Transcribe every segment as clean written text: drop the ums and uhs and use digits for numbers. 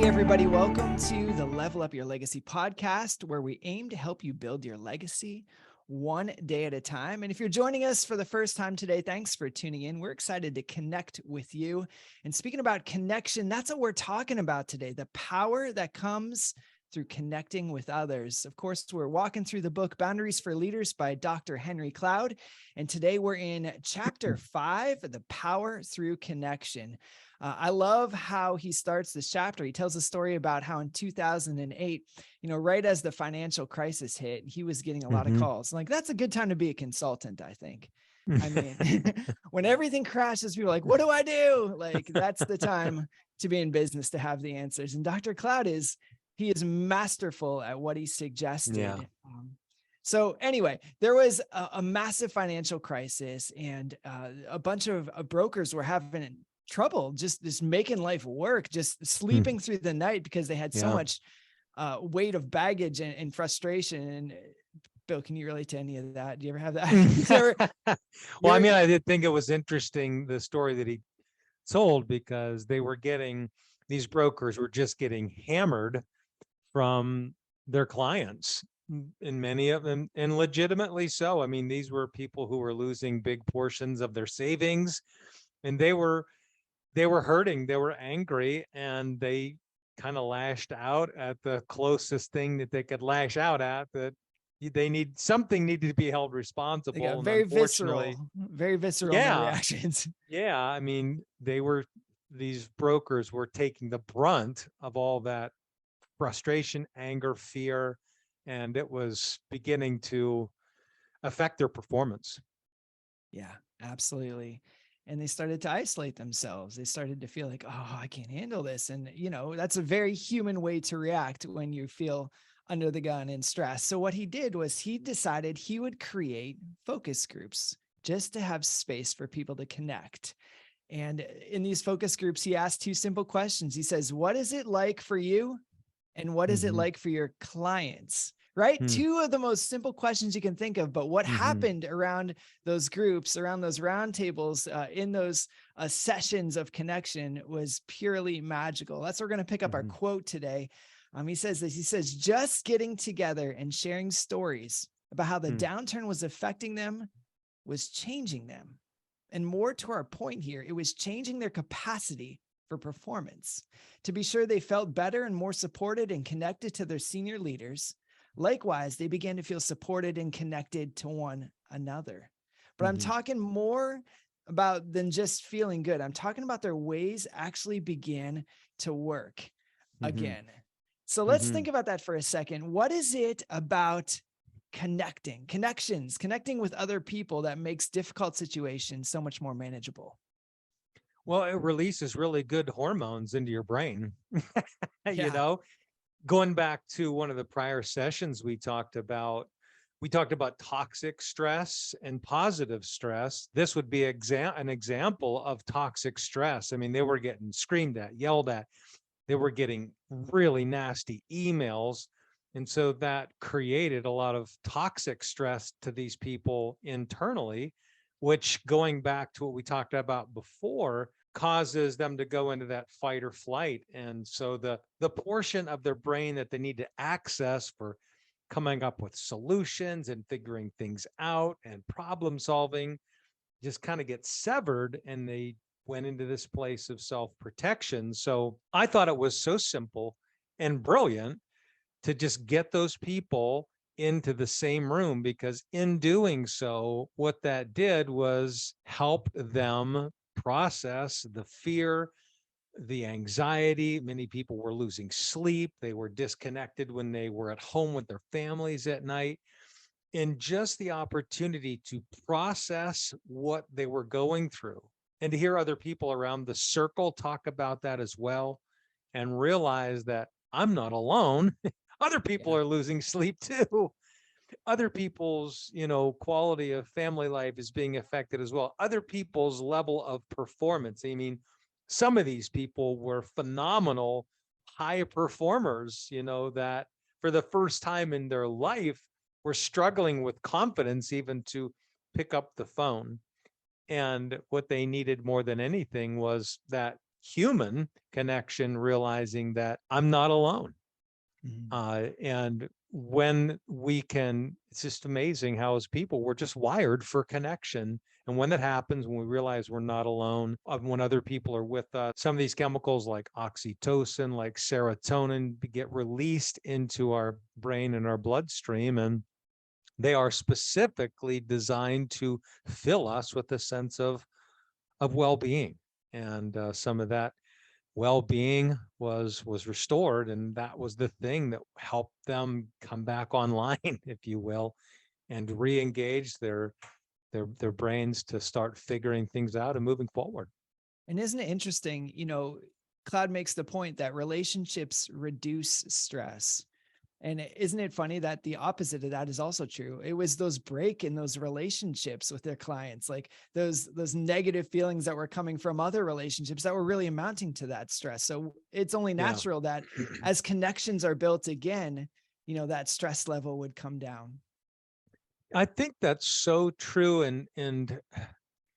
everybody. Welcome to the Level Up Your Legacy podcast, where we aim to help you build your legacy one day at a time. And if you're joining us for the first time today, thanks for tuning in. We're excited to connect with you. And speaking about connection, that's what we're talking about today, the power that comes through connecting with others. Of course, we're walking through the book Boundaries for Leaders by Dr. Henry Cloud. And today we're in chapter 5, The Power Through Connection. I love how he starts this chapter. He tells a story about how in 2008, right as the financial crisis hit, he was getting a lot of calls. Like, that's a good time to be a consultant, I think. I mean, when everything crashes, people are like, what do I do? Like, that's the time to be in business, to have the answers. And Dr. Cloud is masterful at what he suggested. Yeah. So anyway, there was a massive financial crisis, and a bunch of brokers were having trouble just making life work, just sleeping through the night because they had so much weight of baggage and frustration. And Bill, can you relate to any of that? Do you ever have that? Well, I mean, I did think it was interesting, the story that he told, because these brokers were just getting hammered from their clients, and many of them, and legitimately so. I mean, these were people who were losing big portions of their savings, and they were hurting, they were angry, and they kind of lashed out at the closest thing that they could lash out at, that something needed to be held responsible. They got and very visceral in their reactions. Yeah. I mean, these brokers were taking the brunt of all that frustration, anger, fear, and it was beginning to affect their performance. Yeah, absolutely. And they started to isolate themselves. They started to feel like, oh, I can't handle this. And, that's a very human way to react when you feel under the gun and stressed. So what he did was he decided he would create focus groups just to have space for people to connect. And in these focus groups, he asked 2 simple questions. He says, what is it like for you? And what is it like for your clients? Right? 2 of the most simple questions you can think of. But what happened around those groups, around those roundtables, in those sessions of connection was purely magical. That's where we're going to pick up our quote today. He says this. He says, just getting together and sharing stories about how the downturn was affecting them was changing them. And more to our point here, it was changing their capacity for performance. To be sure, they felt better and more supported and connected to their senior leaders. Likewise, they began to feel supported and connected to one another. But I'm talking more about than just feeling good. I'm talking about their ways actually began to work again. So let's think about that for a second. What is it about connecting with other people that makes difficult situations so much more manageable? Well, it releases really good hormones into your brain. Going back to one of the prior sessions, we talked about toxic stress and positive stress. This would be an example of toxic stress. I mean, they were getting screamed at, yelled at. They were getting really nasty emails. And so that created a lot of toxic stress to these people internally, which, going back to what we talked about before, causes them to go into that fight or flight. And so the portion of their brain that they need to access for coming up with solutions and figuring things out and problem solving just kind of gets severed, and they went into this place of self-protection. So I thought it was so simple and brilliant to just get those people into the same room, because in doing so, what that did was help them process the fear, the anxiety. Many people were losing sleep. They were disconnected when they were at home with their families at night. And just the opportunity to process what they were going through, and to hear other people around the circle talk about that as well, and realize that I'm not alone. Other people are losing sleep too. Other people's, quality of family life is being affected as well. Other people's level of performance. I mean, some of these people were phenomenal high performers, that for the first time in their life were struggling with confidence even to pick up the phone. And what they needed more than anything was that human connection, realizing that I'm not alone. Mhm. And when we can, it's just amazing how as people, we're just wired for connection. And when that happens, when we realize we're not alone, when other people are with us, some of these chemicals like oxytocin, like serotonin get released into our brain and our bloodstream. And they are specifically designed to fill us with a sense of well-being. And some of that well-being was restored, and that was the thing that helped them come back online, if you will, and re-engage their brains to start figuring things out and moving forward. And isn't it interesting? Cloud makes the point that relationships reduce stress. And isn't it funny that the opposite of that is also true? It was those break in those relationships with their clients, like those negative feelings that were coming from other relationships that were really amounting to that stress. So it's only Yeah. natural that as connections are built again, that stress level would come down. I think that's so true. And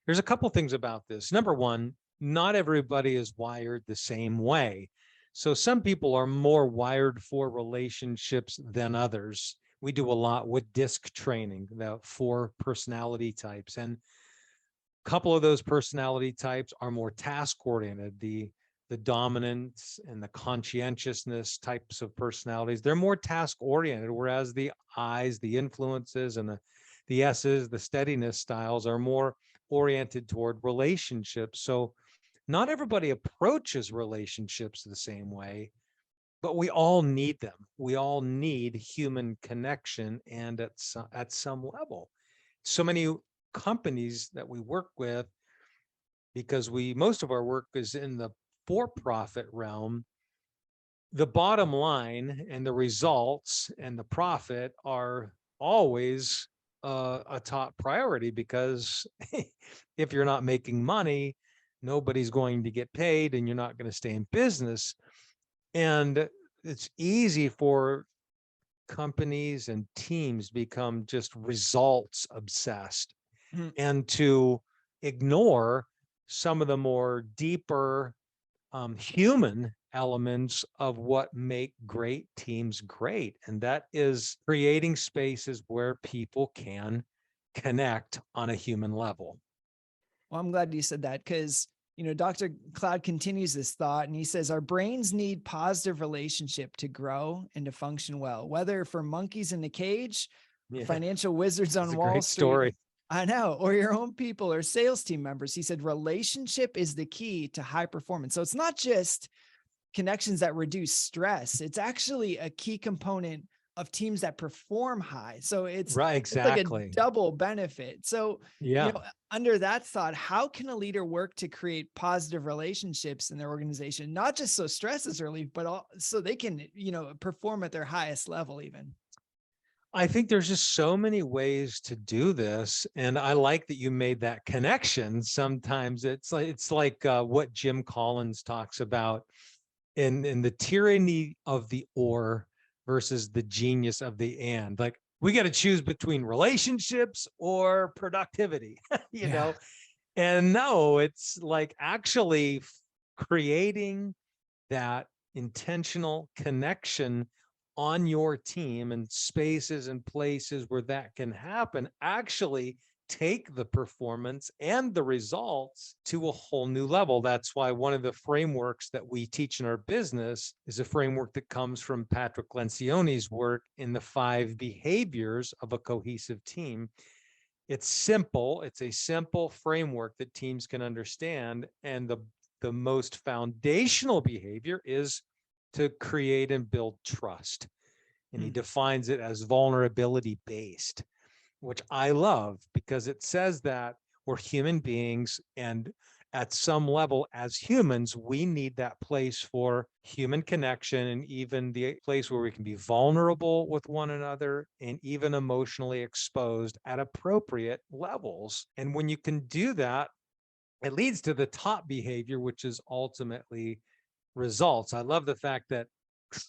there's a couple things about this. Number one, not everybody is wired the same way. So some people are more wired for relationships than others. We do a lot with DISC training, the 4 personality types. And a couple of those personality types are more task oriented. The dominance and the conscientiousness types of personalities, they're more task oriented, whereas the I's, the influences, and the S's, the steadiness styles are more oriented toward relationships. So not everybody approaches relationships the same way, but we all need them. We all need human connection, and at some level. So many companies that we work with, because most of our work is in the for-profit realm, the bottom line and the results and the profit are always a top priority, because if you're not making money, nobody's going to get paid and you're not going to stay in business. And it's easy for companies and teams become just results obsessed Mhm. and to ignore some of the more deeper human elements of what make great teams great. And that is creating spaces where people can connect on a human level. Well, I'm glad you said that because, Dr. Cloud continues this thought and he says, our brains need positive relationship to grow and to function well, whether for monkeys in the cage, or Yeah, financial wizards it's on a Wall great Street. story. I know, or your own people or sales team members. He said, relationship is the key to high performance. So it's not just connections that reduce stress. It's actually a key component of teams that perform high. So Right, it's like a exactly. double benefit. So, Yeah. under that thought, how can a leader work to create positive relationships in their organization, not just so stress is relieved, but so they can, perform at their highest level even? I think there's just so many ways to do this, and I like that you made that connection. Sometimes it's like what Jim Collins talks about in the tyranny of the or versus the genius of the and. Like, we got to choose between relationships or productivity, you Yeah. know? And no, it's like actually creating that intentional connection on your team and spaces and places where that can happen actually take the performance and the results to a whole new level. That's why one of the frameworks that we teach in our business is a framework that comes from Patrick Lencioni's work in the 5 behaviors of a cohesive team. It's simple. It's a simple framework that teams can understand. And the most foundational behavior is to create and build trust. And he Hmm. defines it as vulnerability based, which I love because it says that we're human beings, and at some level as humans, we need that place for human connection, and even the place where we can be vulnerable with one another and even emotionally exposed at appropriate levels. And when you can do that, it leads to the top behavior, which is ultimately results. I love the fact that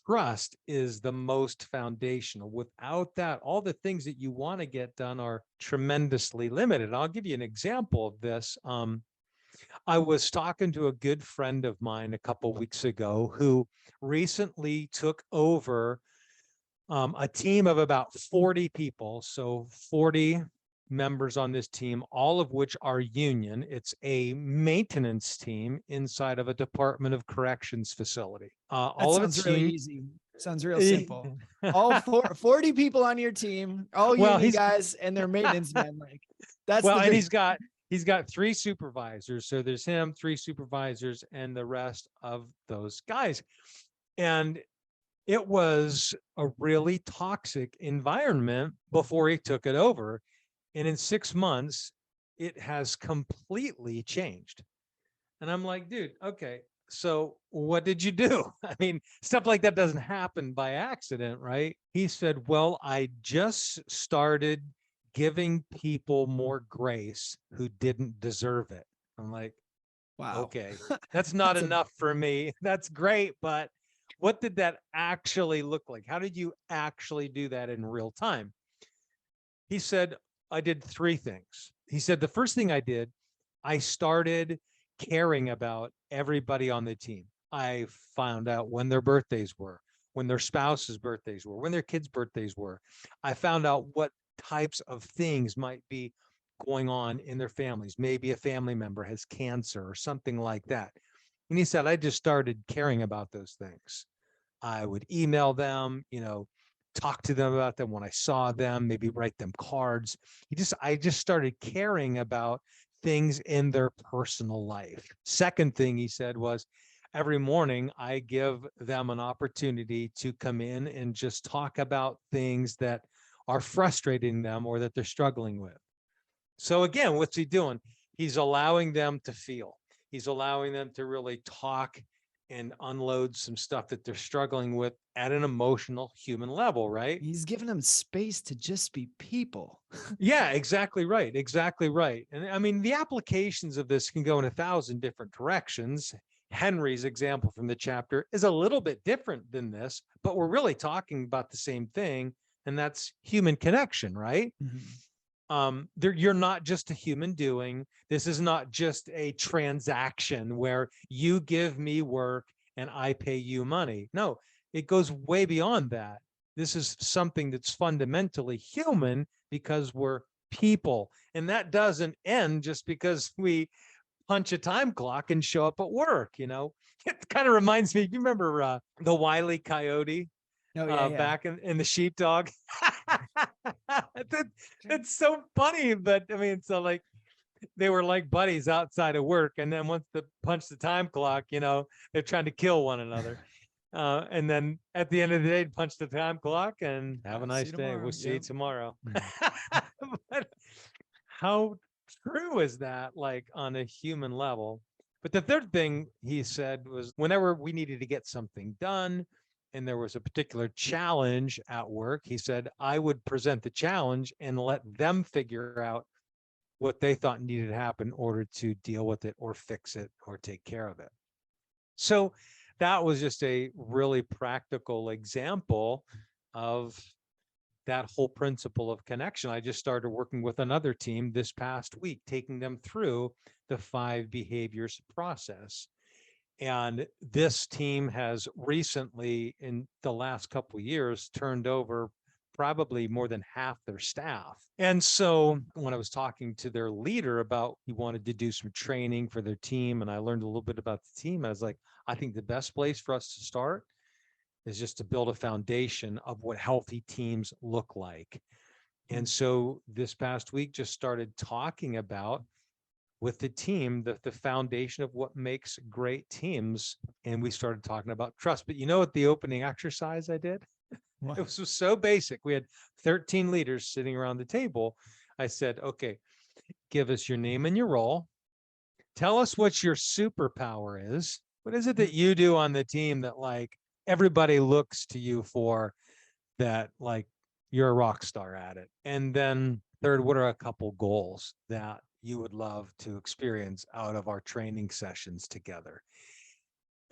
trust is the most foundational. Without that, all the things that you want to get done are tremendously limited. I'll give you an example of this. I was talking to a good friend of mine a couple weeks ago who recently took over a team of about 40 people. So 40 members on this team, all of which are union. It's a maintenance team inside of a Department of Corrections facility. That All of sounds its really union. easy. Sounds real simple. All 40 people on your team, all Well, union guys and their maintenance men. Like that's well, the and big. he's got three supervisors. So there's him, three supervisors, and the rest of those guys. And it was a really toxic environment before he took it over. And in 6 months, it has completely changed. And I'm like, dude, okay, so what did you do? I mean, stuff like that doesn't happen by accident, right? He said, well, I just started giving people more grace who didn't deserve it. I'm like, Wow. okay, that's not That's a enough for me. That's great, but what did that actually look like? How did you actually do that in real time? He said, I did three things. He said, the first thing I did, I started caring about everybody on the team. I found out when their birthdays were, when their spouses' birthdays were, when their kids' birthdays were. I found out what types of things might be going on in their families. Maybe a family member has cancer or something like that. And he said, I just started caring about those things. I would email them, talk to them about them when I saw them, maybe write them cards. I just started caring about things in their personal life. Second thing he said was, every morning I give them an opportunity to come in and just talk about things that are frustrating them or that they're struggling with. So again, what's he doing? He's allowing them to feel. He's allowing them to really talk and unload some stuff that they're struggling with at an emotional human level, right? He's giving them space to just be people. Yeah, exactly right. Exactly right. And I mean, the applications of this can go in 1,000 different directions. Henry's example from the chapter is a little bit different than this, but we're really talking about the same thing, and that's human connection, right? You're not just a human doing. This is not just a transaction where you give me work and I pay you money. No, it goes way beyond that. This is something that's fundamentally human because we're people. And that doesn't end just because we punch a time clock and show up at work. It kind of reminds me, you remember the Wile E. Coyote Oh yeah, yeah. back in the sheepdog? That's so funny. But I mean, so like they were like buddies outside of work. And then once they punch the time clock, they're trying to kill one another. And then at the end of the day, punch the time clock and have a See nice you day. tomorrow. We'll see you Yep. tomorrow. But how true is that, like on a human level? But the third thing he said was whenever we needed to get something done and there was a particular challenge at work, he said, I would present the challenge and let them figure out what they thought needed to happen in order to deal with it or fix it or take care of it. So that was just a really practical example of that whole principle of connection. I just started working with another team this past week, taking them through the 5 behaviors process. And this team has recently, in the last couple of years, turned over probably more than half their staff. And so when I was talking to their leader about he wanted to do some training for their team, and I learned a little bit about the team, I was like, I think the best place for us to start is just to build a foundation of what healthy teams look like. And so this past week just started talking about with the team the foundation of what makes great teams. And we started talking about trust. But you know what the opening exercise I did? What? It was so basic. We had 13 leaders sitting around the table. I said, okay, give us your name and your role. Tell us what your superpower is. What is it that you do on the team that like everybody looks to you for, that like you're a rock star at it? And then third, what are a couple goals that you would love to experience out of our training sessions together?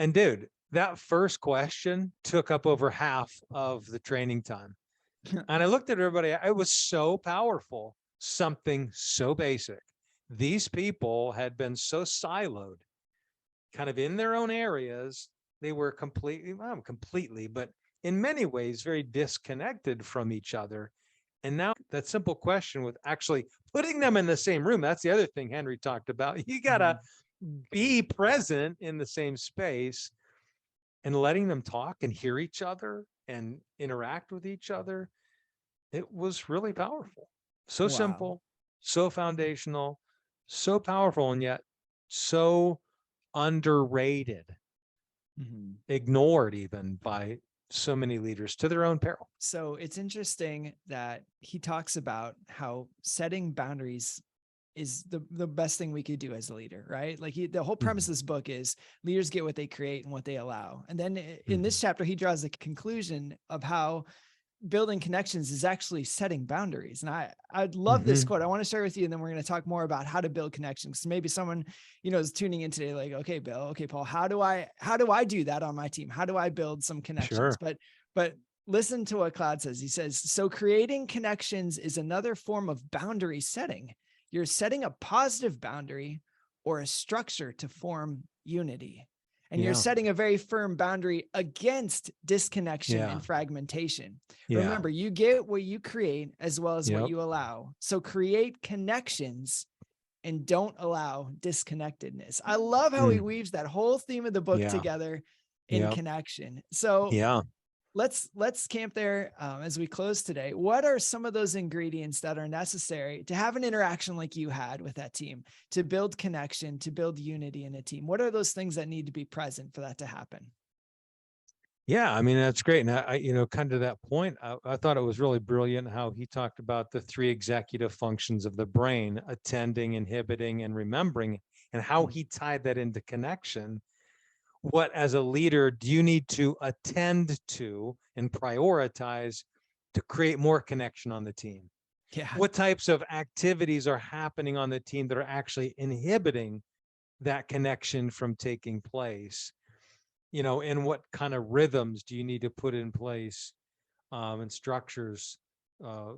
And dude, that first question took up over half of the training time. And I looked at everybody, it was so powerful, something so basic. these people had been so siloed, kind of in their own areas. They were completely, well, not completely, but in many ways, very disconnected from each other. And now that simple question with actually putting them in the same room, that's the other thing Henry talked about. You got to Mhm. be present in the same space and letting them talk and hear each other and interact with each other. It was really powerful. So Wow. simple, so foundational, so powerful, and yet so underrated, Mhm. ignored even by so many leaders to their own peril. So it's interesting that he talks about how setting boundaries is the best thing we could do as a leader, right? Like the whole premise Mhm. of this book is leaders get what they create and what they allow. And then in Mhm. this chapter, he draws a conclusion of how building connections is actually setting boundaries. And I'd love this Mhm. quote. I want to share with you, and then we're going to talk more about how to build connections. So maybe someone, is tuning in today, like, okay, Bill, okay, Paul, how do I do that on my team? How do I build some connections? Sure. But listen to what Cloud says. He says, so creating connections is another form of boundary setting. You're setting a positive boundary or a structure to form unity. And you're Yeah. setting a very firm boundary against disconnection Yeah. and fragmentation. Yeah. Remember, you get what you create as well as what Yep. you allow. So create connections and don't allow disconnectedness. I love how he Mm. weaves that whole theme of the book Yeah. together in Yep. connection. So Yeah. let's camp there as we close today. What are some of those ingredients that are necessary to have an interaction like you had with that team, to build connection, to build unity in a team? What are those things that need to be present for that to happen? Yeah, I mean, that's great. And kind of that point, I thought it was really brilliant how he talked about the three executive functions of the brain: attending, inhibiting, and remembering, and how he tied that into connection. What, as a leader, do you need to attend to and prioritize to create more connection on the team? Yeah. What types of activities are happening on the team that are actually inhibiting that connection from taking place? And what kind of rhythms do you need to put in place, and structures, uh,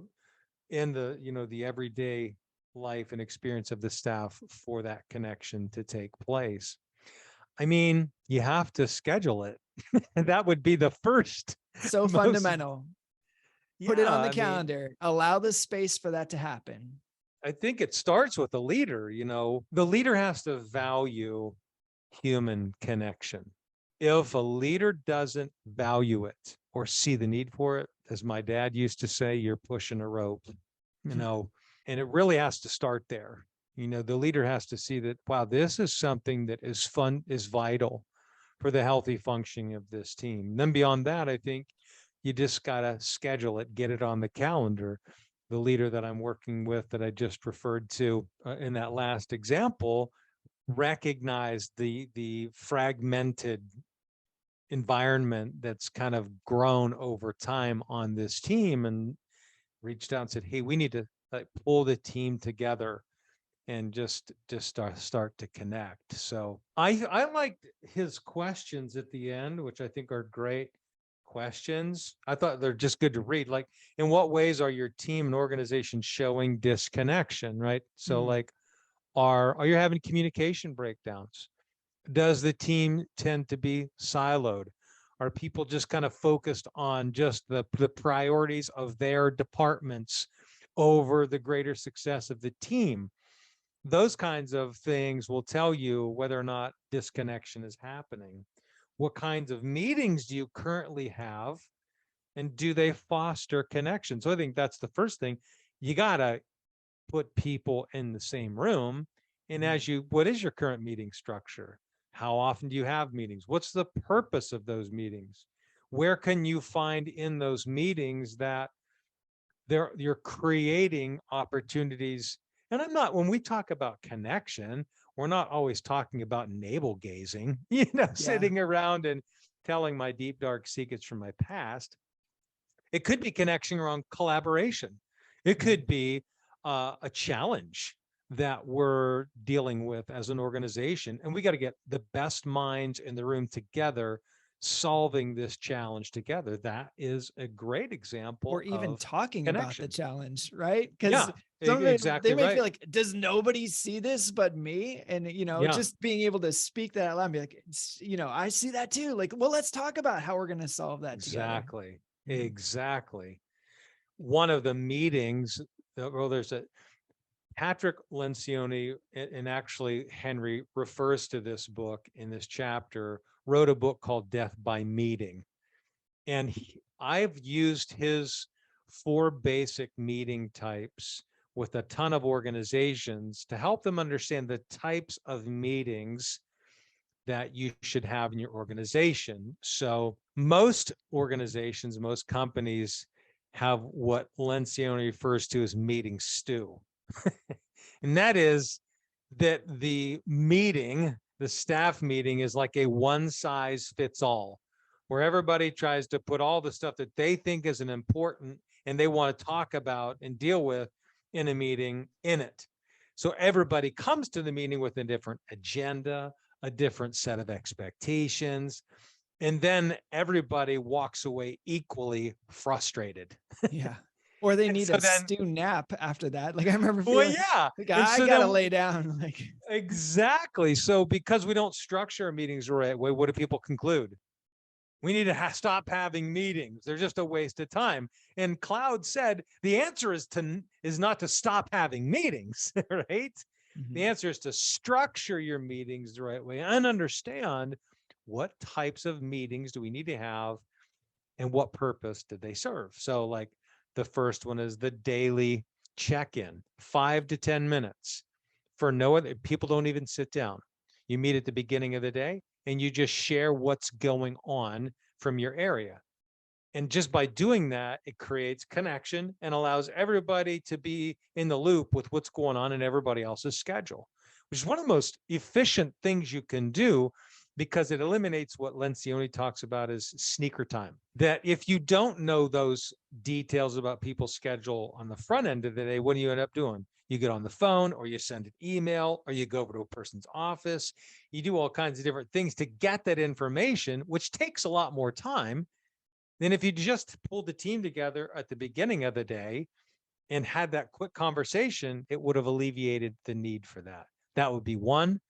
in the everyday life and experience of the staff for that connection to take place? I mean, you have to schedule it. And that would be the first So most, fundamental. Put it yeah, on the I mean, calendar. Allow the space for that to happen. I think it starts with the leader. The leader has to value human connection. If a leader doesn't value it or see the need for it, as my dad used to say, you're pushing a rope, you know, and it really has to start there. The leader has to see that, wow, this is something that is fun, is vital for the healthy functioning of this team. And then beyond that, I think you just got to schedule it, get it on the calendar. The leader that I'm working with that I just referred to in that last example recognized the fragmented environment that's kind of grown over time on this team and reached out and said, hey, we need to pull the team together and just start to connect. So I liked his questions at the end, which I think are great questions. I thought they're just good to read. Like, in what ways are your team and organization showing disconnection, right? So Mm, like, are you having communication breakdowns? Does the team tend to be siloed? Are people just kind of focused on just the priorities of their departments over the greater success of the team? Those kinds of things will tell you whether or not disconnection is happening. What kinds of meetings do you currently have? And do they foster connection? So I think that's the first thing. You got to put people in the same room. And mm, what is your current meeting structure? How often do you have meetings? What's the purpose of those meetings? Where can you find in those meetings that you're creating opportunities? And when we talk about connection, we're not always talking about navel gazing, yeah. sitting around and telling my deep, dark secrets from my past. It could be connection around collaboration. It Mm, could be a challenge that we're dealing with as an organization. And we got to get the best minds in the room together solving this challenge together. That is a great Or example even of talking about the connection. challenge, right? Because Yeah, some of it, they exactly may feel right. like, does nobody see this but me? And, Yeah, just being able to speak that out loud and be like, I see that too. Like, well, let's talk about how we're going to solve that together. exactly. Mhm. Exactly. One of the meetings, well, there's a Patrick Lencioni, and actually Henry refers to this book in this chapter, wrote a book called Death by Meeting. And I've used his 4 basic meeting types with a ton of organizations to help them understand the types of meetings that you should have in your organization. So most organizations, most companies have what Lencioni refers to as meeting stew. And that is that the staff meeting is like a one size fits all, where everybody tries to put all the stuff that they think is an important and they want to talk about and deal with in a meeting in it. So everybody comes to the meeting with a different agenda, a different set of expectations, and then everybody walks away equally frustrated. Yeah. Or they And need so a then, stew nap after that. Like I remember well, feeling yeah. like And I so gotta then lay down. Like, exactly. So because we don't structure our meetings the right way, what do people conclude? We need to stop having meetings. They're just a waste of time. And Cloud said the answer is not to stop having meetings, right? The mhm. answer is to structure your meetings the right way and understand what types of meetings do we need to have and what purpose did they serve. So like the first one is the daily check-in, 5 to 10 minutes for no other. People don't even sit down. You meet at the beginning of the day and you just share what's going on from your area. And just by doing that, it creates connection and allows everybody to be in the loop with what's going on in everybody else's schedule, which is one of the most efficient things you can do because it eliminates what Lencioni talks about as sneaker time. That if you don't know those details about people's schedule on the front end of the day, what do you end up doing? You get on the phone or you send an email or you go over to a person's office. You do all kinds of different things to get that information, which takes a lot more time than if you just pulled the team together at the beginning of the day and had that quick conversation. It would have alleviated the need for that. That would be one.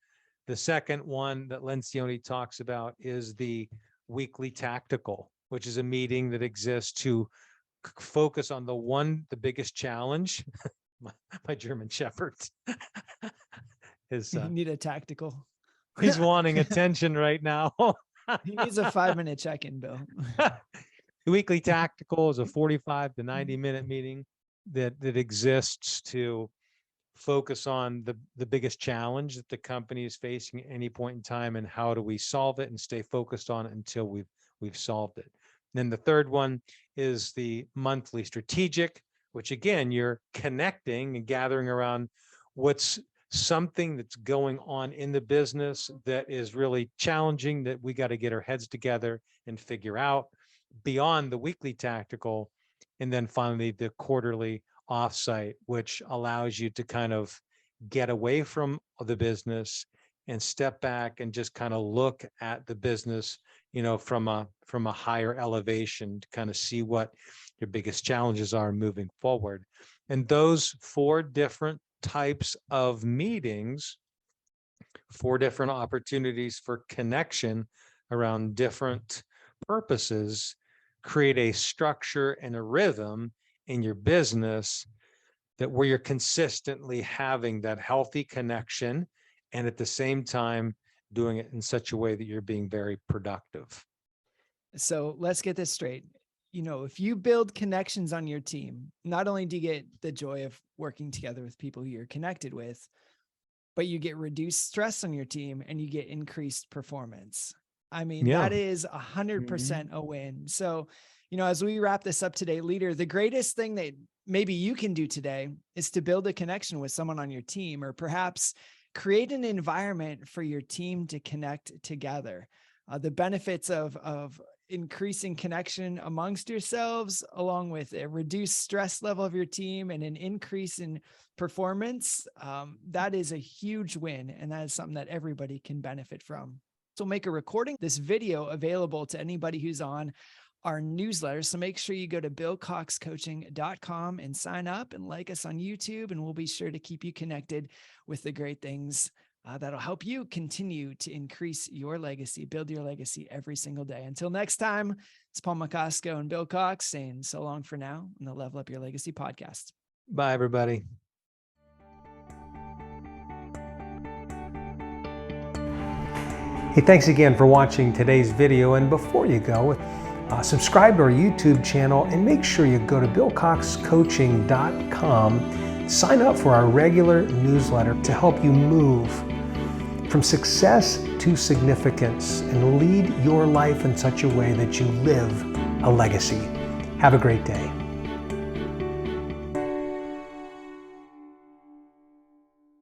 The second one that Lencioni talks about is the weekly tactical, which is a meeting that exists to focus on the biggest challenge. my German Shepherd is You need a tactical. he's wanting attention right now. He needs a 5-minute check-in, Bill. The weekly tactical is a 45 to 90-minute meeting that exists to focus on the biggest challenge that the company is facing at any point in time and how do we solve it and stay focused on it until we've solved it. Then the third one is the monthly strategic, which again, you're connecting and gathering around what's something that's going on in the business that is really challenging that we got to get our heads together and figure out beyond the weekly tactical. And then finally, the quarterly offsite, which allows you to kind of get away from the business and step back and just kind of look at the business, from a higher elevation to kind of see what your biggest challenges are moving forward. And those 4 different types of meetings, 4 different opportunities for connection around different purposes, create a structure and a rhythm in your business that where you're consistently having that healthy connection and at the same time doing it in such a way that you're being very productive. So let's get this straight. If you build connections on your team, not only do you get the joy of working together with people who you're connected with, but you get reduced stress on your team and you get increased performance. I mean, Yeah. that is 100% a win. So, as we wrap this up today, leader, the greatest thing that maybe you can do today is to build a connection with someone on your team, or perhaps create an environment for your team to connect together. The benefits of increasing connection amongst yourselves, along with a reduced stress level of your team and an increase in performance, that is a huge win. And that is something that everybody can benefit from. We'll make a recording of this video available to anybody who's on our newsletter. So make sure you go to billcoxcoaching.com and sign up and like us on YouTube, and we'll be sure to keep you connected with the great things that'll help you continue to increase your legacy, build your legacy every single day. Until next time, it's Paul McCosco and Bill Cox saying so long for now on the Level Up Your Legacy podcast. Bye, everybody. Hey, thanks again for watching today's video. And before you go, subscribe to our YouTube channel and make sure you go to billcoxcoaching.com. Sign up for our regular newsletter to help you move from success to significance and lead your life in such a way that you live a legacy. Have a great day.